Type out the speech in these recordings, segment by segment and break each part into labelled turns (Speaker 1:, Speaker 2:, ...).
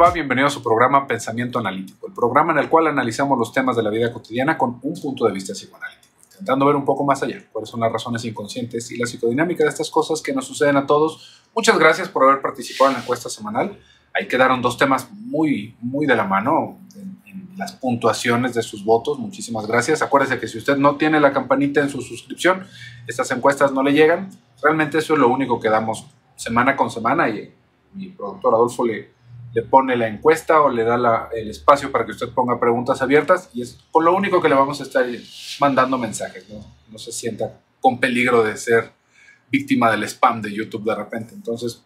Speaker 1: va? Bienvenido a su programa Pensamiento Analítico, el programa en el cual analizamos los temas de la vida cotidiana con un punto de vista psicoanalítico, intentando ver un poco más allá, cuáles son las razones inconscientes y la psicodinámica de estas cosas que nos suceden a todos. Muchas gracias por haber participado en la encuesta semanal. Ahí quedaron dos temas muy de la mano en las puntuaciones de sus votos. Muchísimas gracias. Acuérdese que si usted no tiene la campanita en su suscripción, estas encuestas no le llegan. Realmente eso es lo único que damos semana con semana y mi productor Adolfo le pone la encuesta o le da el espacio para que usted ponga preguntas abiertas y es por lo único que le vamos a estar mandando mensajes. No se sienta con peligro de ser víctima del spam de YouTube de repente. Entonces,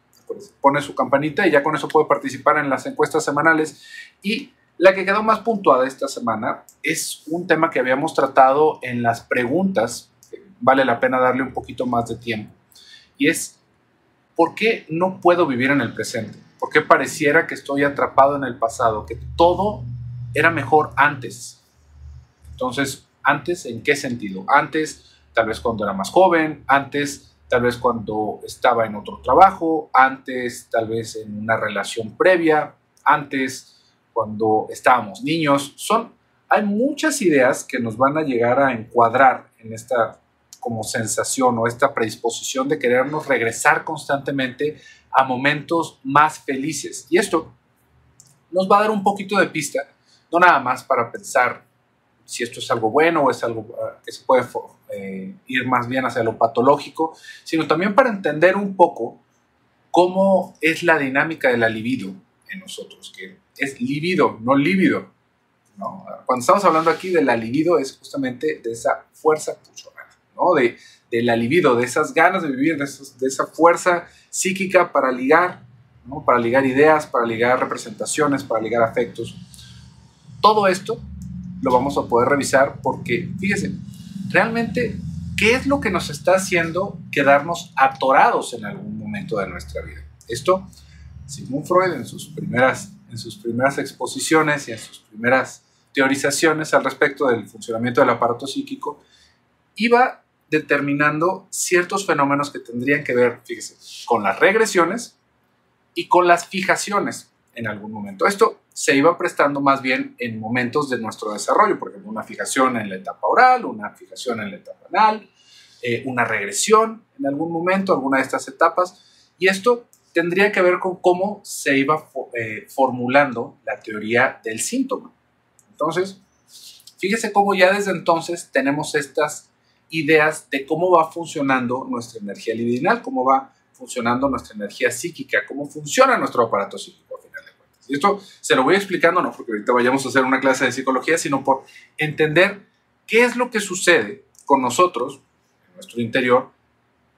Speaker 1: pone su campanita y ya con eso puede participar en las encuestas semanales. Y la que quedó más puntuada esta semana es un tema que habíamos tratado en las preguntas, que vale la pena darle un poquito más de tiempo, y es: ¿por qué no puedo vivir en el presente? ¿Por qué pareciera que estoy atrapado en el pasado? Que todo era mejor antes. Entonces, ¿antes en qué sentido? Antes, tal vez cuando era más joven, antes, tal vez cuando estaba en otro trabajo, antes, tal vez en una relación previa, antes, cuando estábamos niños. Hay muchas ideas que nos van a llegar a encuadrar en esta como sensación o esta predisposición de querernos regresar constantemente a momentos más felices. Y esto nos va a dar un poquito de pista, no nada más para pensar si esto es algo bueno o es algo que se puede ir más bien hacia lo patológico, sino también para entender un poco cómo es la dinámica de la libido en nosotros, que es libido, no líbido, ¿no? Cuando estamos hablando aquí de la libido es justamente de esa fuerza pulsional, ¿no? De la libido, de esas ganas de vivir, de esa fuerza psíquica para ligar, ¿no? Para ligar ideas, para ligar representaciones, para ligar afectos. Todo esto lo vamos a poder revisar porque, fíjese, realmente, ¿qué es lo que nos está haciendo quedarnos atorados en algún momento de nuestra vida? Esto, Sigmund Freud en sus primeras exposiciones y en sus primeras teorizaciones al respecto del funcionamiento del aparato psíquico, iba determinando ciertos fenómenos que tendrían que ver, fíjese, con las regresiones y con las fijaciones en algún momento. Esto se iba prestando más bien en momentos de nuestro desarrollo, por ejemplo, una fijación en la etapa oral, una fijación en la etapa anal, una regresión en algún momento, alguna de estas etapas, y esto tendría que ver con cómo se iba formulando la teoría del síntoma. Entonces, fíjese cómo ya desde entonces tenemos estas ideas de cómo va funcionando nuestra energía libidinal, cómo va funcionando nuestra energía psíquica, cómo funciona nuestro aparato psíquico a final de cuentas. Y esto se lo voy explicando no porque ahorita vayamos a hacer una clase de psicología, sino por entender qué es lo que sucede con nosotros, en nuestro interior,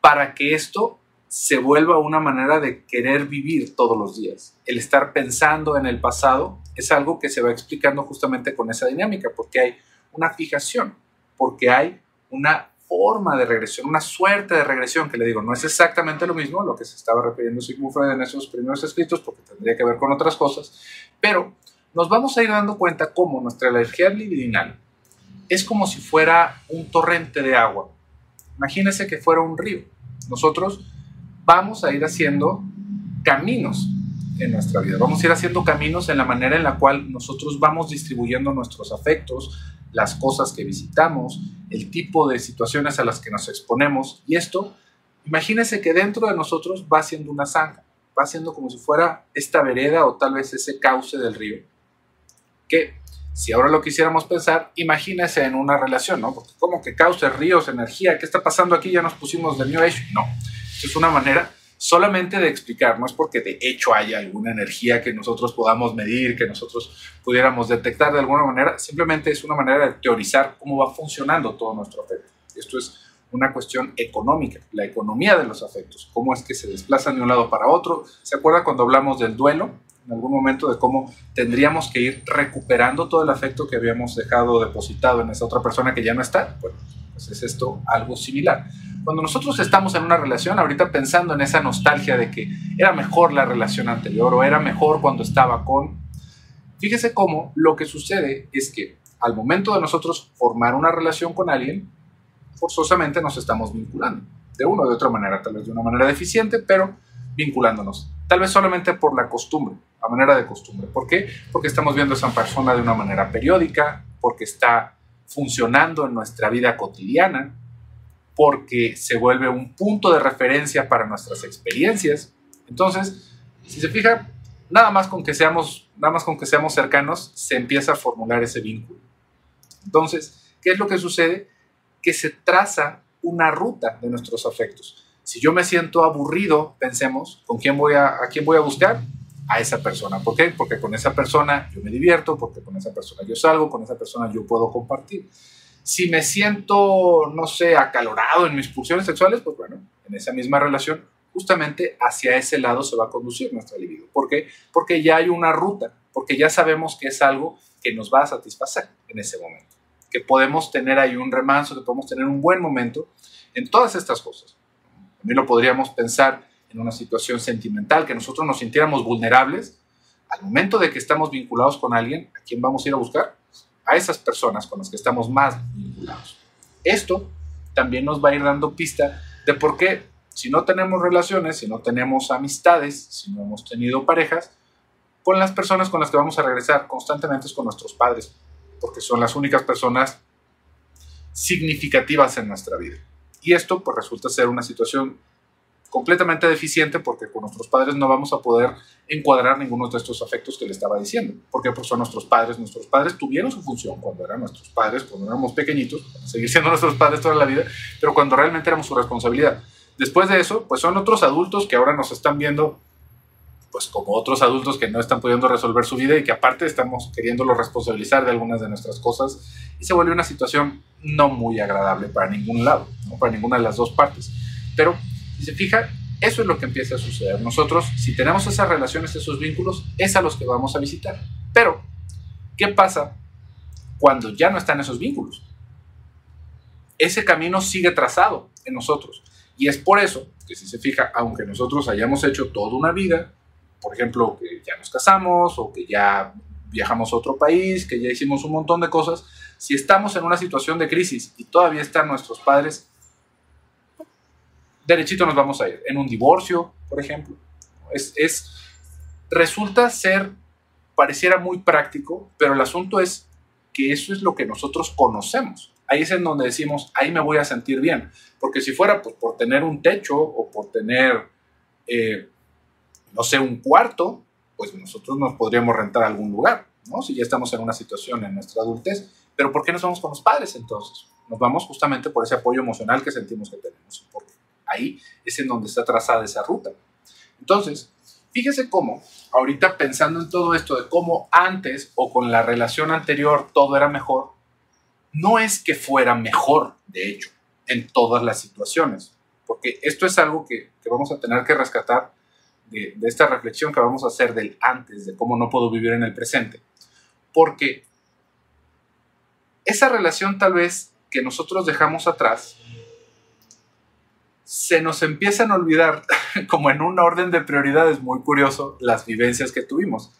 Speaker 1: para que esto se vuelva una manera de querer vivir todos los días. El estar pensando en el pasado es algo que se va explicando justamente con esa dinámica, porque hay una fijación, porque hay una forma de regresión, una suerte de regresión, que le digo, no es exactamente lo mismo a lo que se estaba refiriendo Sigmund Freud en esos primeros escritos, porque tendría que ver con otras cosas, pero nos vamos a ir dando cuenta cómo nuestra energía libidinal es como si fuera un torrente de agua. Imagínese que fuera un río. Nosotros vamos a ir haciendo caminos en nuestra vida, vamos a ir haciendo caminos en la manera en la cual nosotros vamos distribuyendo nuestros afectos, las cosas que visitamos, el tipo de situaciones a las que nos exponemos, y esto, imagínese que dentro de nosotros va siendo una zanja, va siendo como si fuera esta vereda o tal vez ese cauce del río, que si ahora lo quisiéramos pensar, imagínese en una relación, ¿no? Porque como que cauce, ríos, energía, ¿qué está pasando aquí? Ya nos pusimos del New Age. No, es una manera solamente de explicar, no es porque de hecho haya alguna energía que nosotros podamos medir, que nosotros pudiéramos detectar de alguna manera, simplemente es una manera de teorizar cómo va funcionando todo nuestro afecto. Esto es una cuestión económica, la economía de los afectos, cómo es que se desplazan de un lado para otro. ¿Se acuerda cuando hablamos del duelo? En algún momento de cómo tendríamos que ir recuperando todo el afecto que habíamos dejado depositado en esa otra persona que ya no está. Bueno, pues es esto algo similar. Cuando nosotros estamos en una relación, ahorita pensando en esa nostalgia de que era mejor la relación anterior o era mejor cuando estaba con... Fíjese cómo lo que sucede es que al momento de nosotros formar una relación con alguien, forzosamente nos estamos vinculando. De una o de otra manera, tal vez de una manera deficiente, pero vinculándonos. Tal vez solamente por la costumbre, a manera de costumbre. ¿Por qué? Porque estamos viendo a esa persona de una manera periódica, porque está funcionando en nuestra vida cotidiana, porque se vuelve un punto de referencia para nuestras experiencias. Entonces, si se fija, nada más con que seamos cercanos, se empieza a formular ese vínculo. Entonces, ¿qué es lo que sucede? Que se traza una ruta de nuestros afectos. Si yo me siento aburrido, pensemos, ¿a quién voy a buscar? A esa persona. ¿Por qué? Porque con esa persona yo me divierto, porque con esa persona yo salgo, con esa persona yo puedo compartir. Si me siento, no sé, acalorado en mis pulsiones sexuales, pues bueno, en esa misma relación, justamente hacia ese lado se va a conducir nuestra libido. ¿Por qué? Porque ya hay una ruta, porque ya sabemos que es algo que nos va a satisfacer en ese momento, que podemos tener ahí un remanso, que podemos tener un buen momento en todas estas cosas. También lo podríamos pensar en una situación sentimental, que nosotros nos sintiéramos vulnerables. Al momento de que estamos vinculados con alguien, ¿a quién vamos a ir a buscar? A esas personas con las que estamos más vinculados. Esto también nos va a ir dando pista de por qué, si no tenemos relaciones, si no tenemos amistades, si no hemos tenido parejas, con las personas con las que vamos a regresar constantemente es con nuestros padres, porque son las únicas personas significativas en nuestra vida. Y esto pues resulta ser una situación completamente deficiente, porque con nuestros padres no vamos a poder encuadrar ninguno de estos afectos que le estaba diciendo, porque pues son nuestros padres tuvieron su función cuando eran nuestros padres, cuando éramos pequeñitos, van a seguir siendo nuestros padres toda la vida, pero cuando realmente éramos su responsabilidad. Después de eso, pues son otros adultos que ahora nos están viendo pues como otros adultos que no están pudiendo resolver su vida y que aparte estamos queriéndolo responsabilizar de algunas de nuestras cosas, y se vuelve una situación no muy agradable para ningún lado, no para ninguna de las dos partes. Pero si se fija, eso es lo que empieza a suceder. Nosotros, si tenemos esas relaciones, esos vínculos, es a los que vamos a visitar. Pero, ¿qué pasa cuando ya no están esos vínculos? Ese camino sigue trazado en nosotros. Y es por eso que, si se fija, aunque nosotros hayamos hecho toda una vida, por ejemplo, que ya nos casamos o que ya viajamos a otro país, que ya hicimos un montón de cosas, si estamos en una situación de crisis y todavía están nuestros padres, derechito nos vamos a ir. En un divorcio, por ejemplo. Resulta ser, pareciera muy práctico, pero el asunto es que eso es lo que nosotros conocemos. Ahí es en donde decimos, ahí me voy a sentir bien. Porque si fuera pues, por tener un techo o por tener, no sé, un cuarto, pues nosotros nos podríamos rentar algún lugar, ¿no? Si ya estamos en una situación en nuestra adultez. Pero ¿por qué nos vamos con los padres entonces? Nos vamos justamente por ese apoyo emocional que sentimos que tenemos. Porque ahí es en donde está trazada esa ruta. Entonces, fíjese cómo, ahorita pensando en todo esto de cómo antes o con la relación anterior todo era mejor, no es que fuera mejor, de hecho, en todas las situaciones, porque esto es algo que vamos a tener que rescatar de esta reflexión que vamos a hacer del antes, de cómo no puedo vivir en el presente, porque esa relación tal vez que nosotros dejamos atrás, se nos empiezan a olvidar, como en un orden de prioridades muy curioso, las vivencias que tuvimos.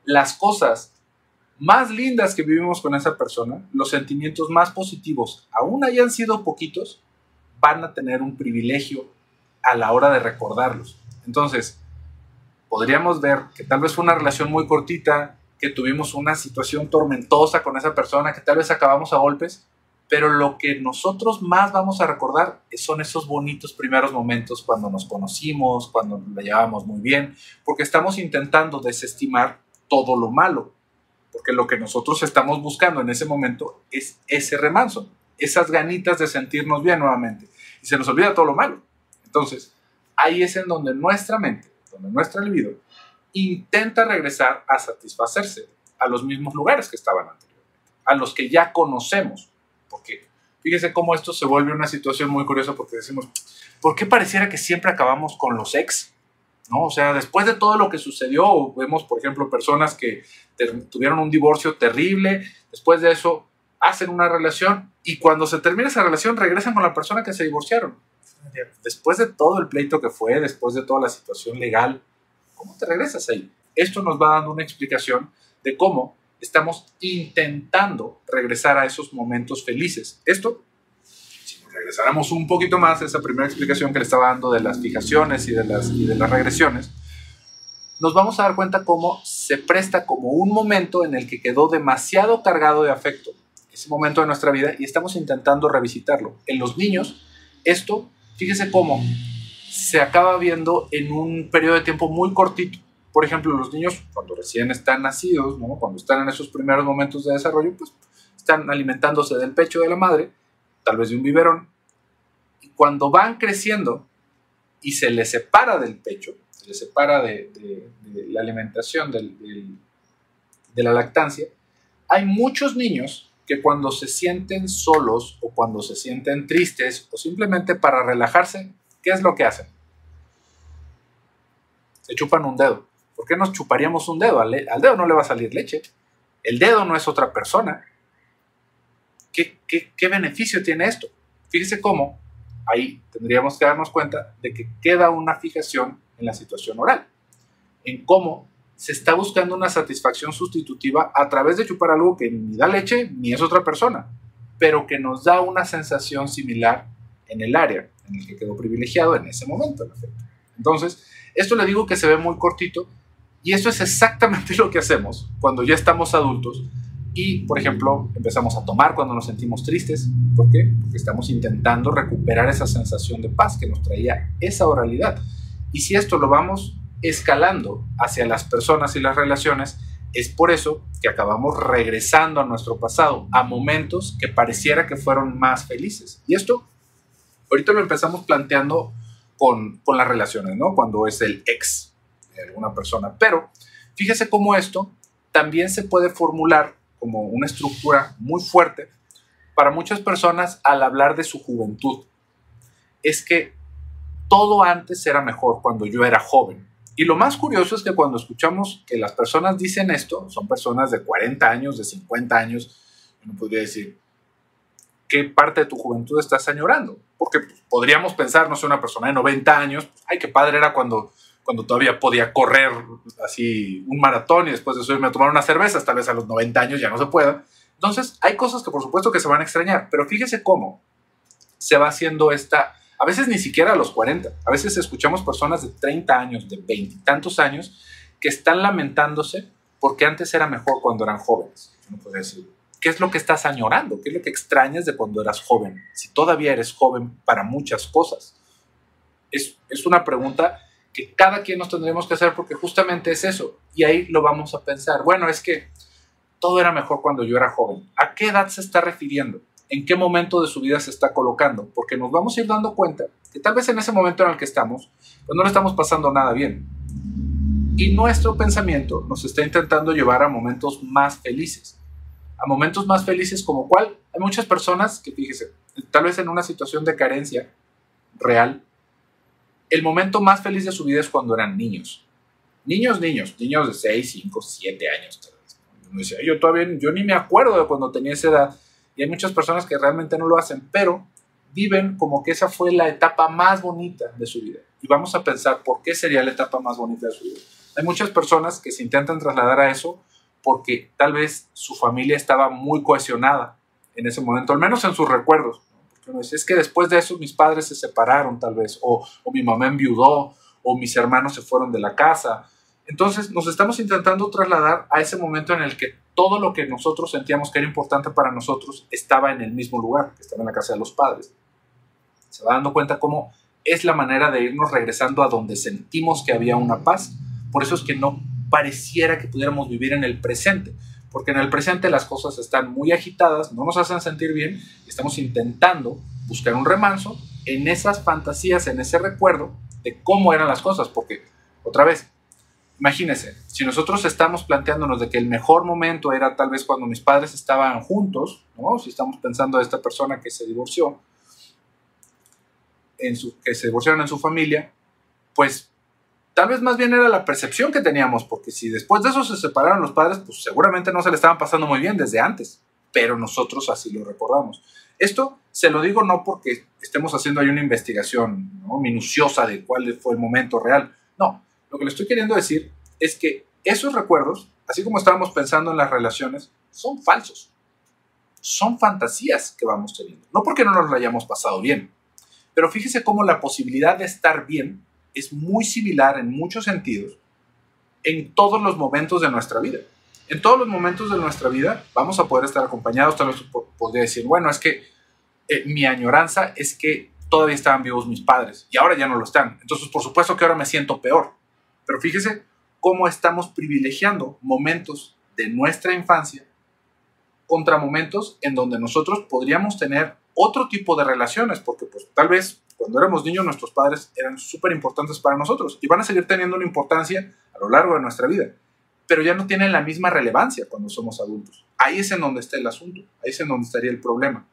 Speaker 1: Las cosas más lindas que vivimos con esa persona, los sentimientos más positivos, aún hayan sido poquitos, van a tener un privilegio a la hora de recordarlos. Entonces, podríamos ver que tal vez fue una relación muy cortita, que tuvimos una situación tormentosa con esa persona, que tal vez acabamos a golpes, pero lo que nosotros más vamos a recordar son esos bonitos primeros momentos cuando nos conocimos, cuando la llevábamos muy bien, porque estamos intentando desestimar todo lo malo, porque lo que nosotros estamos buscando en ese momento es ese remanso, esas ganitas de sentirnos bien nuevamente, y se nos olvida todo lo malo. Entonces, ahí es en donde nuestra mente, donde nuestra libido, intenta regresar a satisfacerse a los mismos lugares que estaban anteriormente, a los que ya conocemos. Porque fíjese cómo esto se vuelve una situación muy curiosa, porque decimos, ¿por qué pareciera que siempre acabamos con los ex? ¿No? O sea, después de todo lo que sucedió, vemos, por ejemplo, personas que tuvieron un divorcio terrible, después de eso hacen una relación y cuando se termina esa relación regresan con la persona que se divorciaron. Después de todo el pleito que fue, después de toda la situación legal, ¿cómo te regresas ahí? Esto nos va dando una explicación de cómo estamos intentando regresar a esos momentos felices. Esto, si nos regresáramos un poquito más a esa primera explicación que le estaba dando de las fijaciones y de las regresiones, nos vamos a dar cuenta cómo se presta como un momento en el que quedó demasiado cargado de afecto, ese momento de nuestra vida, y estamos intentando revisitarlo. En los niños, esto, fíjese cómo se acaba viendo en un periodo de tiempo muy cortito. Por ejemplo, los niños, cuando recién están nacidos, ¿no? Cuando están en esos primeros momentos de desarrollo, pues están alimentándose del pecho de la madre, tal vez de un biberón, y cuando van creciendo y se les separa del pecho, se les separa de la alimentación, de la lactancia, hay muchos niños que cuando se sienten solos o cuando se sienten tristes o simplemente para relajarse, ¿qué es lo que hacen? Se chupan un dedo. ¿Por qué nos chuparíamos un dedo? Al dedo no le va a salir leche. El dedo no es otra persona. ¿Qué beneficio tiene esto? Fíjese cómo ahí tendríamos que darnos cuenta de que queda una fijación en la situación oral, en cómo se está buscando una satisfacción sustitutiva a través de chupar algo que ni da leche ni es otra persona, pero que nos da una sensación similar en el área en el que quedó privilegiado en ese momento el afecto. Entonces, esto le digo que se ve muy cortito, y esto es exactamente lo que hacemos cuando ya estamos adultos y, por ejemplo, empezamos a tomar cuando nos sentimos tristes. ¿Por qué? Porque estamos intentando recuperar esa sensación de paz que nos traía esa oralidad. Y si esto lo vamos escalando hacia las personas y las relaciones, es por eso que acabamos regresando a nuestro pasado, a momentos que pareciera que fueron más felices. Y esto, ahorita lo empezamos planteando con las relaciones, ¿no? Cuando es el ex de alguna persona. Pero fíjese cómo esto también se puede formular como una estructura muy fuerte para muchas personas al hablar de su juventud. Es que todo antes era mejor cuando yo era joven. Y lo más curioso es que cuando escuchamos que las personas dicen esto, son personas de 40 años, de 50 años, uno podría decir, ¿qué parte de tu juventud estás añorando? Porque pues, podríamos pensar, no sé, una persona de 90 años, ay, qué padre era cuando todavía podía correr así un maratón y después de eso irme a tomar unas cervezas, tal vez a los 90 años ya no se pueda. Entonces, hay cosas que por supuesto que se van a extrañar, pero fíjese cómo se va haciendo esta, a veces ni siquiera a los 40, a veces escuchamos personas de 30 años, de 20 y tantos años, que están lamentándose porque antes era mejor cuando eran jóvenes. Uno podría decir, ¿qué es lo que estás añorando? ¿Qué es lo que extrañas de cuando eras joven? Si todavía eres joven para muchas cosas. Es una pregunta que cada quien nos tendremos que hacer porque justamente es eso. Y ahí lo vamos a pensar. Bueno, es que todo era mejor cuando yo era joven. ¿A qué edad se está refiriendo? ¿En qué momento de su vida se está colocando? Porque nos vamos a ir dando cuenta que tal vez en ese momento en el que estamos, pues no le estamos pasando nada bien. Y nuestro pensamiento nos está intentando llevar a momentos más felices. A momentos más felices como cuál. Hay muchas personas que, fíjese, tal vez en una situación de carencia real, el momento más feliz de su vida es cuando eran niños. Niños de 6, 5, 7 años. Tal vez. Uno dice, yo ni me acuerdo de cuando tenía esa edad. Y hay muchas personas que realmente no lo hacen, pero viven como que esa fue la etapa más bonita de su vida. Y vamos a pensar por qué sería la etapa más bonita de su vida. Hay muchas personas que se intentan trasladar a eso porque tal vez su familia estaba muy cohesionada en ese momento, al menos en sus recuerdos. Es que después de eso mis padres se separaron tal vez, o mi mamá enviudó, o mis hermanos se fueron de la casa. Entonces nos estamos intentando trasladar a ese momento en el que todo lo que nosotros sentíamos que era importante para nosotros estaba en el mismo lugar, que estaba en la casa de los padres. Se va dando cuenta cómo es la manera de irnos regresando a donde sentimos que había una paz. Por eso es que no pareciera que pudiéramos vivir en el presente, porque en el presente las cosas están muy agitadas, no nos hacen sentir bien, y estamos intentando buscar un remanso en esas fantasías, en ese recuerdo de cómo eran las cosas, porque, otra vez, imagínense, si nosotros estamos planteándonos de que el mejor momento era tal vez cuando mis padres estaban juntos, ¿no? Si estamos pensando de esta persona que se divorció, que se divorciaron en su familia, pues tal vez más bien era la percepción que teníamos, porque si después de eso se separaron los padres, pues seguramente no se le estaban pasando muy bien desde antes, pero nosotros así lo recordamos. Esto se lo digo no porque estemos haciendo ahí una investigación, ¿no?, minuciosa de cuál fue el momento real. No, lo que le estoy queriendo decir es que esos recuerdos, así como estábamos pensando en las relaciones, son falsos. son fantasías que vamos teniendo. No porque no nos lo hayamos pasado bien, pero fíjese cómo la posibilidad de estar bien es muy similar en muchos sentidos en todos los momentos de nuestra vida. En todos los momentos de nuestra vida vamos a poder estar acompañados. Tal vez podría decir, bueno, es que mi añoranza es que todavía estaban vivos mis padres y ahora ya no lo están. Entonces, por supuesto que ahora me siento peor. Pero fíjese cómo estamos privilegiando momentos de nuestra infancia contra momentos en donde nosotros podríamos tener otro tipo de relaciones, porque pues tal vez cuando éramos niños nuestros padres eran súper importantes para nosotros y van a seguir teniendo una importancia a lo largo de nuestra vida, pero ya no tienen la misma relevancia cuando somos adultos. Ahí es en donde está el asunto, ahí es en donde estaría el problema.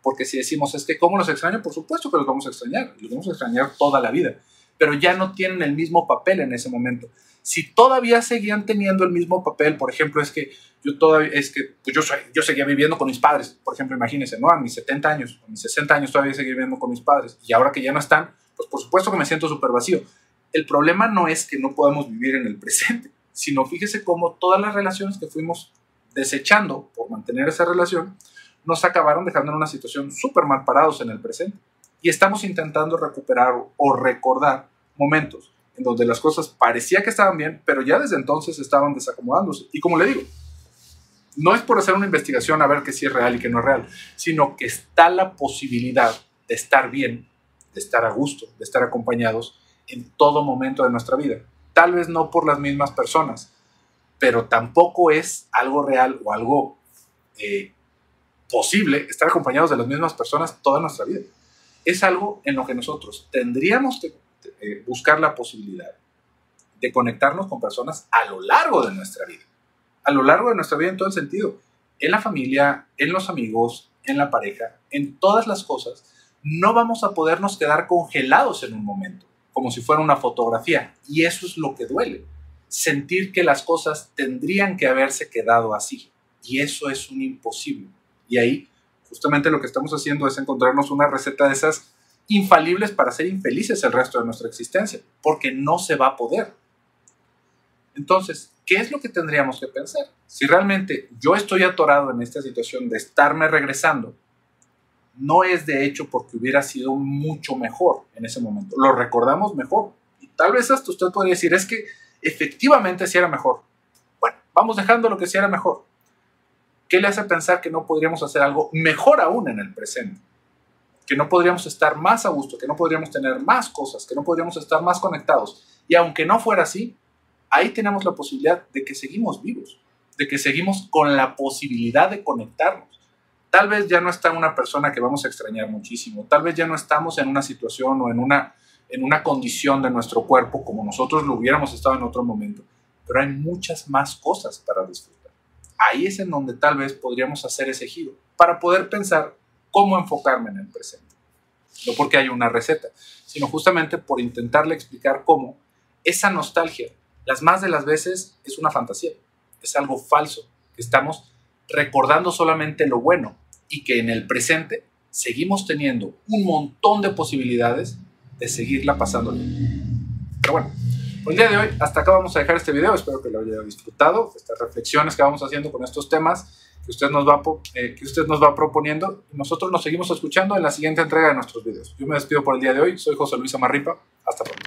Speaker 1: Porque si decimos, es que ¿cómo los extraño? Por supuesto que los vamos a extrañar, los vamos a extrañar toda la vida, pero ya no tienen el mismo papel en ese momento. Si todavía seguían teniendo el mismo papel, por ejemplo, yo seguía viviendo con mis padres, por ejemplo, imagínense, ¿no? A mis 70 años, a mis 60 años todavía seguía viviendo con mis padres, y ahora que ya no están, pues por supuesto que me siento súper vacío. El problema no es que no podamos vivir en el presente, sino fíjese cómo todas las relaciones que fuimos desechando por mantener esa relación, nos acabaron dejando en una situación súper mal parados en el presente. Y estamos intentando recuperar o recordar momentos en donde las cosas parecía que estaban bien, pero ya desde entonces estaban desacomodándose. Y como le digo, no es por hacer una investigación a ver que sí es real y que no es real, sino que está la posibilidad de estar bien, de estar a gusto, de estar acompañados en todo momento de nuestra vida. Tal vez no por las mismas personas, pero tampoco es algo real o algo posible estar acompañados de las mismas personas toda nuestra vida. Es algo en lo que nosotros tendríamos que buscar la posibilidad de conectarnos con personas a lo largo de nuestra vida. A lo largo de nuestra vida en todo el sentido. En la familia, en los amigos, en la pareja, en todas las cosas. No vamos a podernos quedar congelados en un momento, como si fuera una fotografía. Y eso es lo que duele. Sentir que las cosas tendrían que haberse quedado así. Y eso es un imposible. Y ahí, justamente lo que estamos haciendo es encontrarnos una receta de esas infalibles para ser infelices el resto de nuestra existencia, porque no se va a poder. Entonces, ¿qué es lo que tendríamos que pensar? Si realmente yo estoy atorado en esta situación de estarme regresando, no es de hecho porque hubiera sido mucho mejor en ese momento. Lo recordamos mejor. Y tal vez hasta usted podría decir, es que efectivamente sí era mejor. Bueno, vamos dejando lo que sí era mejor. ¿Qué le hace pensar que no podríamos hacer algo mejor aún en el presente? Que no podríamos estar más a gusto, que no podríamos tener más cosas, que no podríamos estar más conectados. Y aunque no fuera así, ahí tenemos la posibilidad de que seguimos vivos, de que seguimos con la posibilidad de conectarnos. Tal vez ya no está una persona que vamos a extrañar muchísimo, tal vez ya no estamos en una situación o en una condición de nuestro cuerpo como nosotros lo hubiéramos estado en otro momento, pero hay muchas más cosas para disfrutar. Ahí es en donde tal vez podríamos hacer ese giro para poder pensar cómo enfocarme en el presente. No porque haya una receta, sino justamente por intentarle explicar cómo esa nostalgia, las más de las veces, es una fantasía, es algo falso, que estamos recordando solamente lo bueno y que en el presente seguimos teniendo un montón de posibilidades de seguirla pasando bien. Pero bueno, por el día de hoy, hasta acá vamos a dejar este video. Espero que lo haya disfrutado, estas reflexiones que vamos haciendo con estos temas que usted nos va proponiendo, y nosotros nos seguimos escuchando en la siguiente entrega de nuestros videos. Yo me despido por el día de hoy. Soy José Luis Amarripa. Hasta pronto.